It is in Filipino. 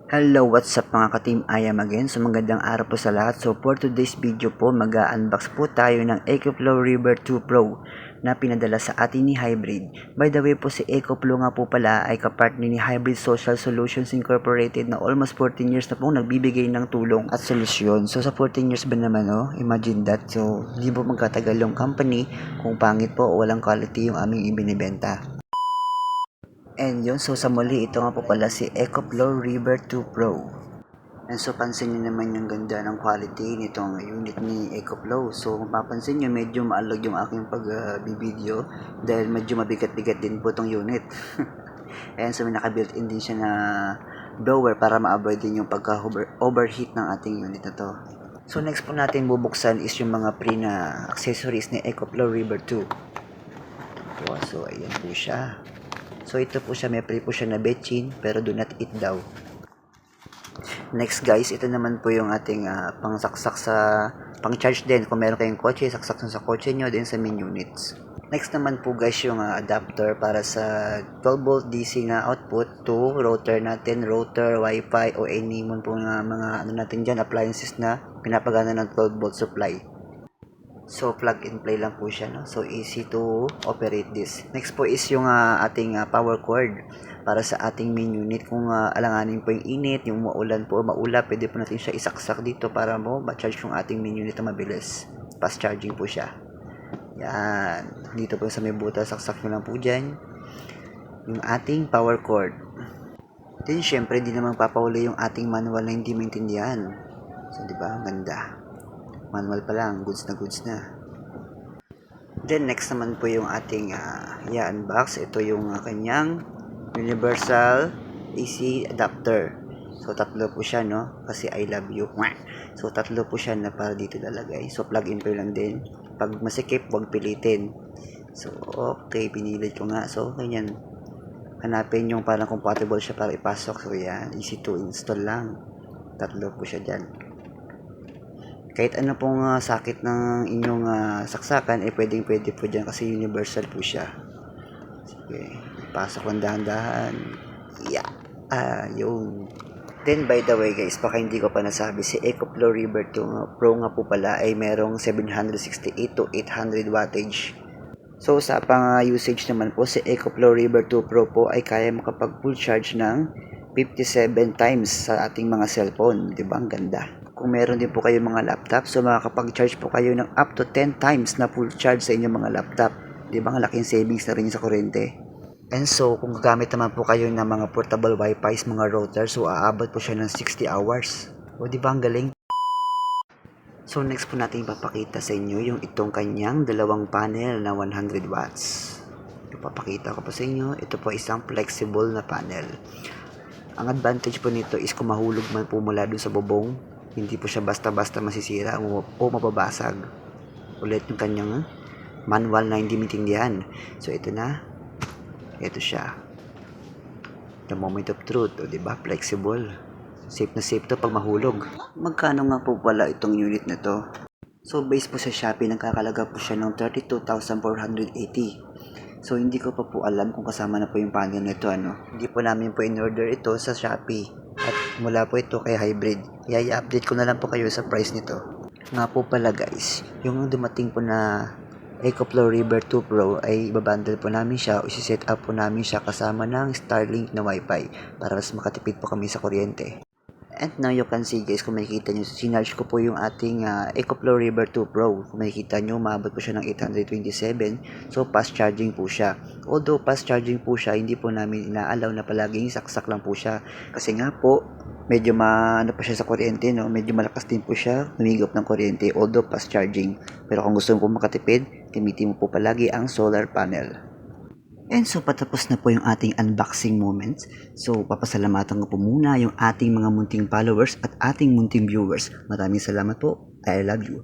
Hello, what's up mga ka-team? I am again. So magandang araw po sa lahat. So for today's video po, mag-unbox po tayo ng EcoFlow River 2 Pro na pinadala sa atin ni Hybrid. By the way po, si EcoFlow nga po pala ay kapartner ni Hybrid Social Solutions Incorporated na almost 14 years na po nagbibigay ng tulong at solusyon. So sa 14 years ba naman, imagine that. So hindi po magkatagal yung company kung pangit po o walang quality yung aming ibinibenta. And yun, so sa muli, ito nga po pala si EcoFlow River 2 Pro. And so pansin nyo naman yung ganda ng quality nitong unit ni EcoFlow. So kung papansin nyo, medyo maalog yung aking pag-video dahil medyo mabigat-bigat din po itong unit. And so may naka-built-in din siya na blower para ma-avoid din yung pagka-overheat ng ating unit na to. So next po natin bubuksan is yung mga pre na accessories ni EcoFlow River 2. So ayan po siya. So ito po siya, may free po siya na betchin, pero do not eat daw. Next guys, ito naman po yung ating pangsaksak sa pang-charge din. Kung meron kayong kotse, saksak sa kotse nyo din sa main units. Next naman po guys yung adapter para sa 12 volt DC na output to router natin, router, wifi o any mo po mga natin dyan, appliances na pinapagana ng 12 volt supply. So plug and play lang po siya, no? So easy to operate this. Next po is yung ating power cord para sa ating main unit. Kung alanganin po yung init, yung maulan po, maulap, pwede po natin siya isaksak dito para mo ma-charge yung ating main unit na mabilis. Fast charging po siya. Yan. Dito po sa may butas, saksak nyo lang po dyan yung ating power cord. Then syempre, di naman papahuli yung ating manual na hindi maintindihan. So diba, ganda. Manual pa lang, goods na. Then next naman po yung ating unbox. Ito yung kanyang universal AC adapter. So tatlo po siya, no? Kasi I love you. So tatlo po siya na para dito lalagay. So plug in po lang din. Pag masikip, huwag pilitin. So okay, pinilit ko nga. So ganyan. Hanapin yung parang compatible siya para ipasok. So yan, easy to install lang. Tatlo po siya dyan. Kahit ano pong sakit ng inyong saksakan, pwede po dyan kasi universal po siya. Sige, pasok lang dahan-dahan. Yeah, yun. Then by the way guys, baka hindi ko pa nasabi, si EcoFlow River 2 Pro nga po pala ay merong 768 to 800 wattage. So sa pang usage naman po, si EcoFlow River 2 Pro po ay kaya makapag full charge ng 57 times sa ating mga cellphone. Diba? Ang ganda. Kung meron din po kayo mga laptop, so makakapag-charge po kayo ng up to 10 times na full charge sa inyong mga laptop. Di ba? Ang laking savings na rin sa kuryente. And so, kung gagamit naman po kayo ng mga portable Wi-Fi, mga router, so aabot po siya ng 60 hours. O di ba ang galing? So next po natin ipapakita sa inyo yung itong kanyang dalawang panel na 100 watts. Ipapakita ko po sa inyo. Ito po isang flexible na panel. Ang advantage po nito is kung mahulog man po mula dun sa bubong, hindi po siya basta-basta masisira o mababasag. Ulit yung kanyang manual na hindi maintindihan. So ito na. Ito siya. The moment of truth. O diba? Flexible. Safe na safe to pag mahulog. Magkano nga po pala itong unit na to? So based po sa Shopee, nagkakalaga po siya ng 32,480. So hindi ko pa po alam kung kasama na po yung panel nito, Hindi po namin po in-order ito sa Shopee. At mula po ito kay Hybrid. I-update ko na lang po kayo sa price nito. Nga po pala guys, yung dumating po na EcoFlow River 2 Pro ay ibabundle po namin siya o isi-set up po namin siya kasama ng Starlink na Wi-Fi para mas makatipid po kami sa kuryente. And now you can see guys, kung makikita nyo, sinarge ko po yung ating EcoFlow River 2 Pro. Kung makikita nyo, maabot po siya ng 827. So fast charging po siya. Although fast charging po siya, hindi po namin ina-allow na palaging saksak lang po siya. Kasi nga po, medyo ano pa siya sa kuryente, medyo malakas din po siya, humigop ng kuryente, although fast charging. Pero kung gusto mo po makatipid, gamitin mo po palagi ang solar panel. And so patapos na po yung ating unboxing moments. So papasalamatan ko po muna yung ating mga munting followers at ating munting viewers. Maraming salamat po. I love you.